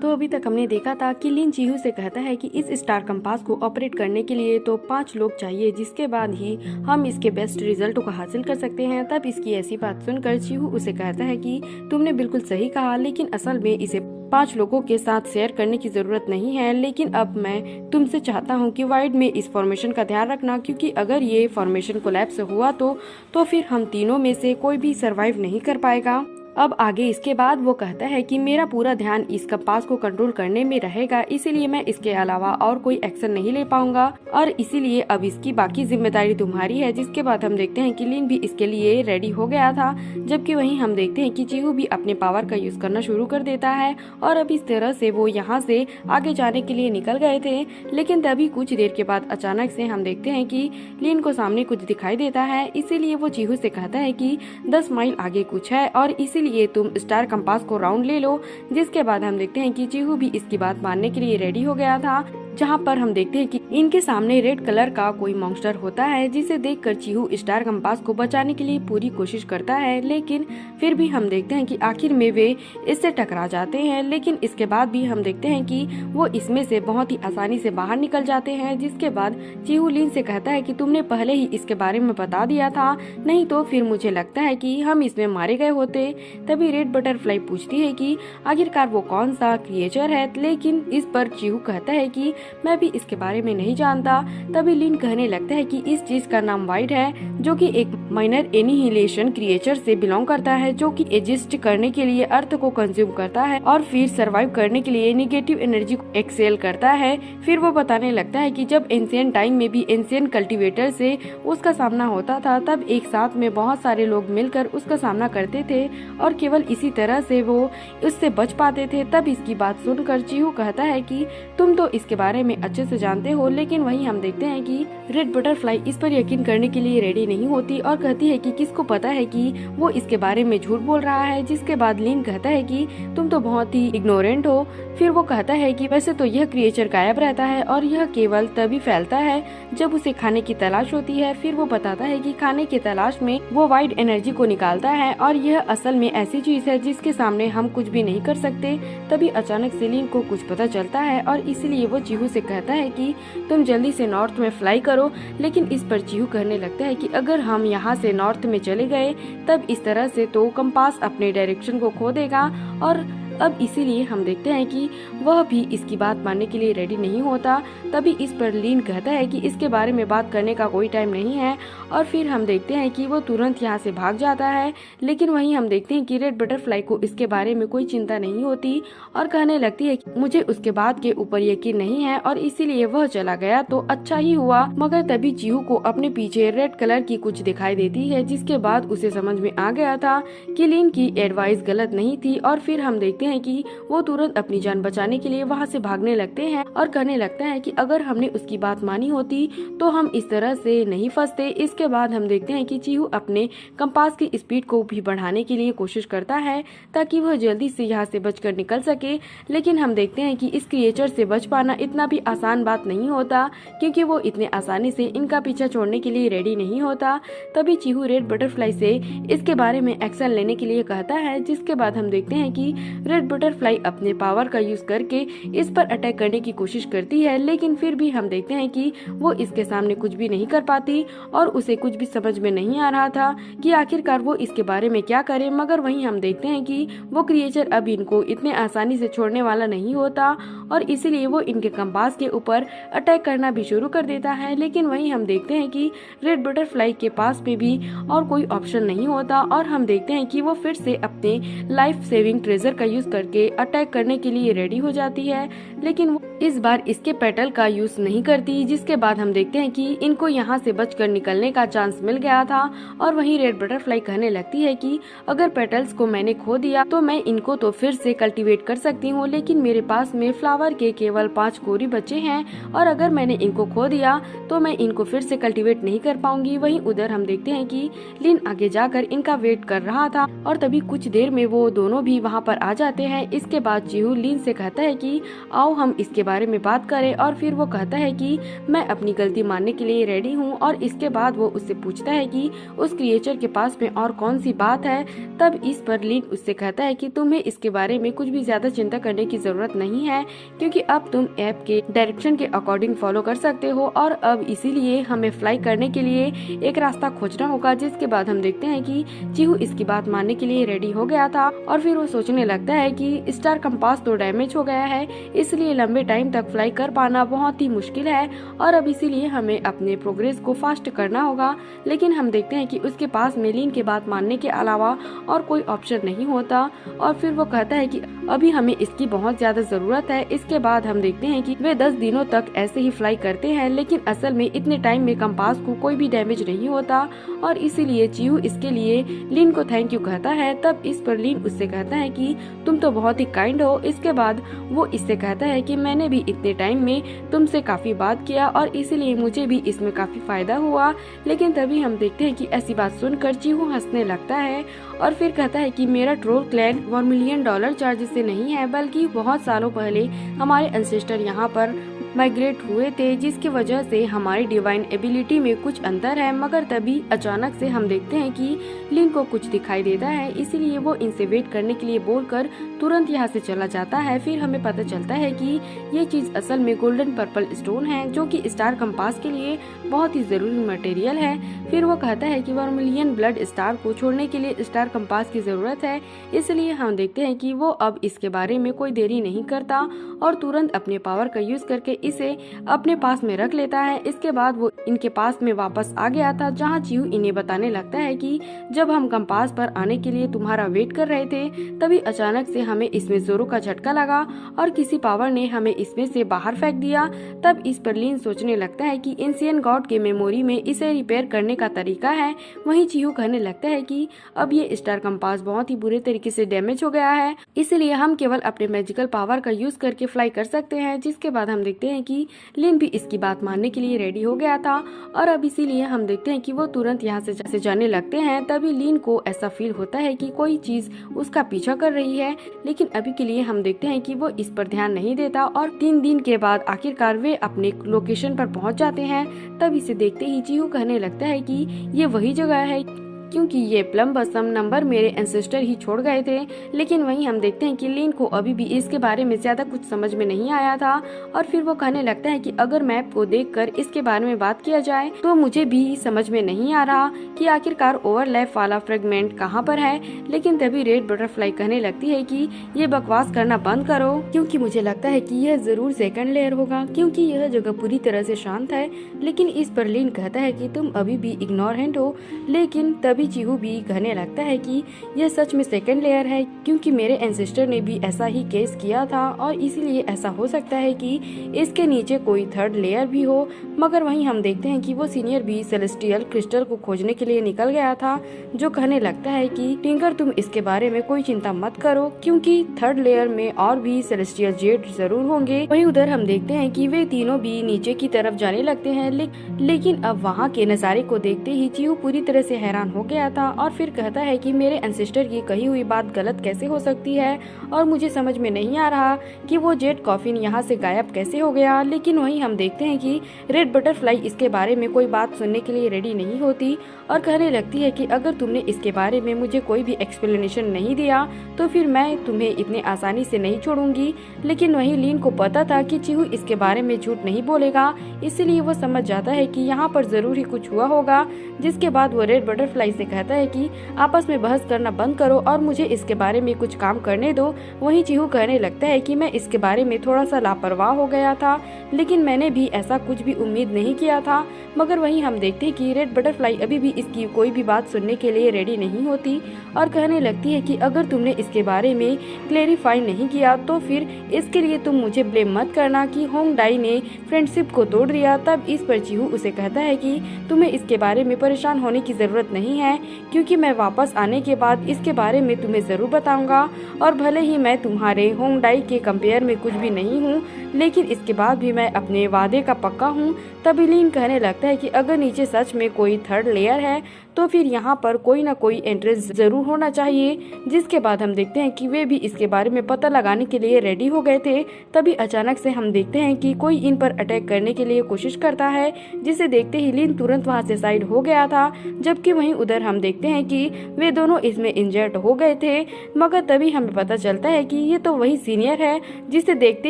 तो अभी तक हमने देखा था कि लिन चीहू से कहता है कि इस स्टार कंपास को ऑपरेट करने के लिए तो 5 लोग चाहिए, जिसके बाद ही हम इसके बेस्ट रिजल्ट को हासिल कर सकते हैं। तब इसकी ऐसी बात सुनकर चीहू उसे कहता है कि तुमने बिल्कुल सही कहा, लेकिन असल में इसे 5 लोगों के साथ शेयर करने की जरूरत नहीं है। लेकिन अब मैं तुमसे चाहता हूँ कि वाइड में इस फॉर्मेशन का ध्यान रखना, क्योंकि अगर ये फॉर्मेशन कोलैप्स हुआ तो फिर हम तीनों में से कोई भी सरवाइव नहीं कर पाएगा। अब आगे इसके बाद वो कहता है कि मेरा पूरा ध्यान इस कंपास को कंट्रोल करने में रहेगा, इसीलिए मैं इसके अलावा और कोई एक्शन नहीं ले पाऊंगा और इसीलिए अब इसकी बाकी जिम्मेदारी तुम्हारी है। जिसके बाद हम देखते हैं कि लिन भी इसके लिए रेडी हो गया था, जबकि वहीं हम देखते हैं कि चीहू भी अपने पावर का यूज करना शुरू कर देता है और अब इस तरह से वो यहाँ से आगे जाने के लिए निकल गए थे। लेकिन तभी कुछ देर के बाद अचानक से हम देखते हैं कि लिन को सामने कुछ दिखाई देता है, इसीलिए वो चीहू से कहता है कि 10 माइल आगे कुछ है और इसीलिए तुम स्टार कंपास को राउंड ले लो। जिसके बाद हम देखते हैं कि चीहू भी इसकी बात मानने के लिए रेडी हो गया था, जहाँ पर हम देखते हैं कि इनके सामने रेड कलर का कोई मॉन्स्टर होता है, जिसे देखकर चीहू स्टार कंपास को बचाने के लिए पूरी कोशिश करता है। लेकिन फिर भी हम देखते हैं कि आखिर में वे इससे टकरा जाते हैं। लेकिन इसके बाद भी हम देखते हैं कि वो इसमें से बहुत ही आसानी से बाहर निकल जाते हैं। जिसके बाद चीहू लिन से कहता है कि तुमने पहले ही इसके बारे में बता दिया था, नहीं तो फिर मुझे लगता है कि हम इसमें मारे गए होते। तभी रेड बटरफ्लाई पूछती है कि आखिरकार वो कौन सा क्रिएचर है, लेकिन इस पर चीहू कहता है कि मैं भी इसके बारे में नहीं जानता। तभी लिन कहने लगता है कि इस चीज का नाम वाइड है, जो कि एक माइनर एनिहिलेशन क्रिएचर से बिलोंग करता है, जो कि एग्जिस्ट करने के लिए अर्थ को कंज्यूम करता है और फिर सरवाइव करने के लिए नेगेटिव एनर्जी को एक्सेल करता है। फिर वो बताने लगता है कि जब एंशिएंट टाइम में भी एंशिएंट कल्टीवेटर से उसका सामना होता था, तब एक साथ में बहुत सारे लोग मिलकर उसका सामना करते थे और केवल इसी तरह से वो उससे बच पाते थे। तब इसकी बात सुनकर चीहू कहता है कि तुम तो इसके बारे में अच्छे से जानते हो। लेकिन वहीं हम देखते हैं कि रेड बटरफ्लाई इस पर यकीन करने के लिए रेडी नहीं होती और कहती है कि किसको पता है कि वो इसके बारे में झूठ बोल रहा है। जिसके बाद लिन कहता है कि तुम तो बहुत ही इग्नोरेंट हो। फिर वो कहता है कि वैसे तो यह क्रिएचर गायब रहता है और यह केवल तभी फैलता है जब उसे खाने की तलाश होती है। फिर वो बताता है कि खाने की तलाश में वो वाइड एनर्जी को निकालता है और यह असल में ऐसी चीज है जिसके सामने हम कुछ भी नहीं कर सकते। तभी अचानक से लिन को कुछ पता चलता है और इसलिए वो चीहू से कहता है कि तुम जल्दी से नॉर्थ में फ्लाई करो। लेकिन इस पर चीहू कहने लगता है कि अगर हम यहाँ से नॉर्थ में चले गए तब इस तरह से तो कंपास अपने डायरेक्शन को खो देगा और अब इसीलिए हम देखते हैं कि वह भी इसकी बात मानने के लिए रेडी नहीं होता। तभी इस पर लिन कहता है कि इसके बारे में बात करने का कोई टाइम नहीं है और फिर हम देखते हैं कि वो तुरंत यहाँ से भाग जाता है। लेकिन वहीं हम देखते हैं कि रेड बटरफ्लाई को इसके बारे में कोई चिंता नहीं होती और कहने लगती है कि मुझे उसके बात के ऊपर यकीन नहीं है और इसीलिए वह चला गया तो अच्छा ही हुआ। मगर तभी चीहू को अपने पीछे रेड कलर की कुछ दिखाई देती है, जिसके बाद उसे समझ में आ गया था कि लिन की एडवाइस गलत नहीं थी और फिर हम देखते हैं कि वो तुरंत अपनी जान बचाने के लिए वहाँ से भागने लगते हैं और कहने लगता है कि अगर हमने उसकी बात मानी होती तो हम इस तरह से नहीं फंसते। इसके बाद हम देखते हैं कि चीहू अपने कंपास की स्पीड को भी बढ़ाने के लिए कोशिश करता है ताकि वह जल्दी से यहाँ से बचकर निकल सके। लेकिन हम देखते हैं कि इस क्रिएचर से बच पाना इतना भी आसान बात नहीं होता, क्योंकि वो इतने आसानी से इनका पीछा छोड़ने के लिए रेडी नहीं होता। तभी चीहू रेड बटरफ्लाई से इसके बारे में एक्शन लेने के लिए कहता है। जिसके बाद हम देखते हैं कि रेड बटरफ्लाई अपने पावर का यूज करके इस पर अटैक करने की कोशिश करती है। लेकिन फिर भी हम देखते हैं कि वो इसके सामने कुछ भी नहीं कर पाती और उसे कुछ भी समझ में नहीं आ रहा था कि आखिरकार वो इसके बारे में क्या करे। मगर वहीं हम देखते हैं कि वो क्रिएचर अब इनको इतने आसानी से छोड़ने वाला नहीं होता और इसीलिए वो इनके कंपास के ऊपर अटैक करना भी शुरू कर देता है। लेकिन वहीं हम देखते हैं कि रेड बटरफ्लाई के पास में भी और कोई ऑप्शन नहीं होता और हम देखते हैं कि वो फिर से अपने लाइफ सेविंग ट्रेजर का यूज करके अटैक करने के लिए रेडी हो जाती है। लेकिन वो इस बार इसके पेटल का यूज नहीं करती। जिसके बाद हम देखते हैं कि इनको यहाँ से बचकर निकलने का चांस मिल गया था और वहीं रेड बटरफ्लाई कहने लगती है कि अगर पेटल्स को मैंने खो दिया तो मैं इनको तो फिर से कल्टीवेट कर सकती हूँ, लेकिन मेरे पास में फ्लावर के केवल 5 कोरी बचे हैं और अगर मैंने इनको खो दिया तो मैं इनको फिर से कल्टीवेट नहीं कर पाऊंगी। वहीं उधर हम देखते हैं कि लिन आगे जाकर इनका वेट कर रहा था और तभी कुछ देर में वो दोनों भी वहाँ पर आ जाते जाते हैं। इसके बाद चीहू लीन से कहता है कि आओ हम इसके बारे में बात करें, और फिर वो कहता है कि मैं अपनी गलती मानने के लिए रेडी हूँ। और इसके बाद वो उससे पूछता है कि उस क्रिएचर के पास में और कौन सी बात है। तब इस पर लीन उससे कहता है कि तुम्हें इसके बारे में कुछ भी ज्यादा चिंता करने की जरूरत नहीं है, क्योंकि अब तुम ऐप के डायरेक्शन के अकॉर्डिंग फॉलो कर सकते हो, और अब इसीलिए हमें फ्लाई करने के लिए एक रास्ता खोजना होगा। जिसके बाद हम देखते हैं कि चीहू इसकी बात मानने के लिए रेडी हो गया था, और फिर वो सोचने लगता है कि स्टार कंपास तो डैमेज हो गया है, इसलिए लंबे टाइम तक फ्लाई कर पाना बहुत ही मुश्किल है, और अब इसीलिए हमें अपने प्रोग्रेस को फास्ट करना होगा। लेकिन हम देखते हैं कि उसके पास में लीन की बात मानने के अलावा और कोई ऑप्शन नहीं होता, और फिर वो कहता है कि अभी हमें इसकी बहुत ज्यादा जरूरत है। इसके बाद हम देखते हैं कि वे 10 दिनों तक ऐसे ही फ्लाई करते हैं, लेकिन असल में इतने टाइम में कंपास को कोई भी डैमेज नहीं होता, और इसीलिए चीहू इसके लिए लीन को थैंक यू कहता है। तब इस पर लीन उससे कहता है कि तुम तो बहुत ही काइंड हो। इसके बाद वो इससे कहता है कि मैंने भी इतने टाइम में तुमसे काफी बात किया, और इसीलिए मुझे भी इसमें काफी फायदा हुआ। लेकिन तभी हम देखते हैं कि ऐसी बात सुनकर चीहू हंसने लगता है, और फिर कहता है कि मेरा ट्रोल क्लैन $1 मिलियन चार्ज से नहीं है, बल्कि बहुत सालों पहले हमारे एंसेस्टर यहाँ पर माइग्रेट हुए थे, जिसकी वजह से हमारी डिवाइन एबिलिटी में कुछ अंतर है। मगर तभी अचानक से हम देखते हैं कि लिन को कुछ दिखाई देता है, इसीलिए वो इनसे वेट करने के लिए बोलकर तुरंत यहाँ से चला जाता है। फिर हमें पता चलता है कि ये चीज असल में गोल्डन पर्पल स्टोन है, जो कि स्टार कंपास के लिए बहुत ही जरूरी मटेरियल है। फिर वो कहता है कि 1 मिलियन ब्लड स्टार को छोड़ने के लिए स्टार कंपास की जरूरत है, इसलिए हम देखते हैं कि वो अब इसके बारे में कोई देरी नहीं करता और तुरंत अपने पावर का यूज करके इसे अपने पास में रख लेता है। इसके बाद वो इनके पास में वापस आ गया था, जहाँ चीहू इन्हें बताने लगता है कि जब हम कंपास पर आने के लिए तुम्हारा वेट कर रहे थे, तभी अचानक से हमें इसमें जोरों का झटका लगा और किसी पावर ने हमें इसमें से बाहर फेंक दिया। तब इस पर लीन सोचने लगता है कि एंशिएंट गॉड के मेमोरी में इसे रिपेयर करने का तरीका है। वहीं चीहू कहने लगता है कि अब ये स्टार कंपास बहुत ही बुरे तरीके से डैमेज हो गया है, इसलिए हम केवल अपने मैजिकल पावर का यूज करके फ्लाई कर सकते हैं। जिसके बाद हम देखते हैं कि लिन भी इसकी बात मानने के लिए रेडी हो गया था, और अब इसीलिए हम देखते हैं कि वो तुरंत यहाँ से जाने लगते हैं। तभी लिन को ऐसा फील होता है कि कोई चीज उसका पीछा कर रही है, लेकिन अभी के लिए हम देखते हैं कि वो इस पर ध्यान नहीं देता। और 3 दिन के बाद आखिरकार वे अपने लोकेशन पर पहुंच जाते हैं। तब इसे देखते ही चीहू कहने लगता है कि ये वही जगह है, क्योंकि ये प्लम बसम नंबर मेरे एंसेस्टर ही छोड़ गए थे। लेकिन वहीं हम देखते हैं कि लिन को अभी भी इसके बारे में ज्यादा कुछ समझ में नहीं आया था, और फिर वो कहने लगता है कि अगर मैप को देखकर इसके बारे में बात किया जाए तो मुझे भी समझ में नहीं आ रहा कि आखिरकार ओवरलैप वाला फ्रेगमेंट कहाँ पर है। लेकिन तभी रेड बटरफ्लाई कहने लगती है कि ये बकवास करना बंद करो, क्योंकि मुझे लगता है कि यह जरूर सेकंड लेयर होगा, क्योंकि यह जगह पूरी तरह से शांत है। लेकिन इस पर लिन कहता है कि तुम अभी भी इग्नोरेंट हो। लेकिन चीहू भी कहने लगता है कि यह सच में सेकंड लेयर है, क्योंकि मेरे एंसेस्टर ने भी ऐसा ही केस किया था, और इसीलिए ऐसा हो सकता है कि इसके नीचे कोई थर्ड लेयर भी हो। मगर वहीं हम देखते हैं कि वो सीनियर भी सेलेस्टियल क्रिस्टल को खोजने के लिए निकल गया था, जो कहने लगता है कि टिंकर तुम इसके बारे में कोई चिंता मत करो, क्योंकि थर्ड लेयर में और भी सेलेस्टियल जेट जरूर होंगे। वहीं उधर हम देखते हैं कि वे तीनों भी नीचे की तरफ जाने लगते हैं, लेकिन अब वहाँ के नजारे को देखते ही चीहू पूरी तरह से हैरान हो गया था, और फिर कहता है कि मेरे एंसेस्टर की कही हुई बात गलत कैसे हो सकती है, और मुझे समझ में नहीं आ रहा कि वो जेट कॉफिन यहाँ से गायब कैसे हो गया। लेकिन वहीं हम देखते हैं कि रेड बटरफ्लाई इसके बारे में कोई बात सुनने के लिए रेडी नहीं होती, और कहने लगती है कि अगर तुमने इसके बारे में मुझे कोई भी एक्सप्लेनेशन नहीं दिया तो फिर मैं तुम्हें इतने आसानी से नहीं छोड़ूंगी। लेकिन वहीं लीन को पता था कि चीहू इसके बारे में झूठ नहीं बोलेगा, इसलिए वो समझ जाता है कि यहाँ पर जरूर ही कुछ हुआ होगा। जिसके बाद वो रेड बटरफ्लाई से कहता है कि आपस में बहस करना बंद करो और मुझे इसके बारे में कुछ काम करने दो। वहीं चीहू कहने लगता है कि मैं इसके बारे में थोड़ा सा लापरवाह हो गया था, लेकिन मैंने भी ऐसा कुछ भी उम्मीद नहीं किया था। मगर वहीं हम देखते हैं कि रेड बटरफ्लाई अभी भी इसकी कोई भी बात सुनने के लिए रेडी नहीं होती, और कहने लगती है कि अगर तुमने इसके बारे में क्लेरिफाई नहीं किया तो फिर इसके लिए तुम मुझे ब्लेम मत करना कि होंग डाई ने फ्रेंडशिप को तोड़ दिया। तब इस पर चीहू उसे कहता है कि तुम्हें इसके बारे में परेशान होने की जरूरत नहीं है, क्योंकि मैं वापस आने के बाद इसके बारे में तुम्हें जरूर बताऊंगा, और भले ही मैं तुम्हारे होंग डाई के कंपेयर में कुछ भी नहीं हूँ, लेकिन इसके बाद भी मैं अपने वादे का पक्का हूँ। तब लीन कहने लगता है कि अगर नीचे सच में कोई थर्ड लेयर है तो फिर यहाँ पर कोई ना कोई एंट्रेंस जरूर होना चाहिए। जिसके बाद हम देखते हैं कि वे भी इसके बारे में पता लगाने के लिए रेडी हो गए थे। तभी अचानक से हम देखते हैं कि कोई इन पर अटैक करने के लिए कोशिश करता है, जिसे देखते ही लिन तुरंत वहां से साइड हो गया था। जबकि वहीं उधर हम देखते हैं कि वे दोनों इसमें इंजर्ड हो गए थे। मगर तभी हमें पता चलता है कि ये तो वही सीनियर है, जिसे देखते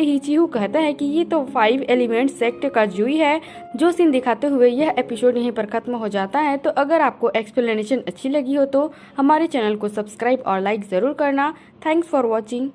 ही चीहू कहता है कि ये तो 5 एलिमेंट सेक्ट का जूई है। जो सीन दिखाते हुए यह एपिसोड यहीं पर खत्म हो जाता है। तो अगर आपको एक्सप्लेनेशन अच्छी लगी हो तो हमारे चैनल को सब्सक्राइब और लाइक जरूर करना। Thanks for watching.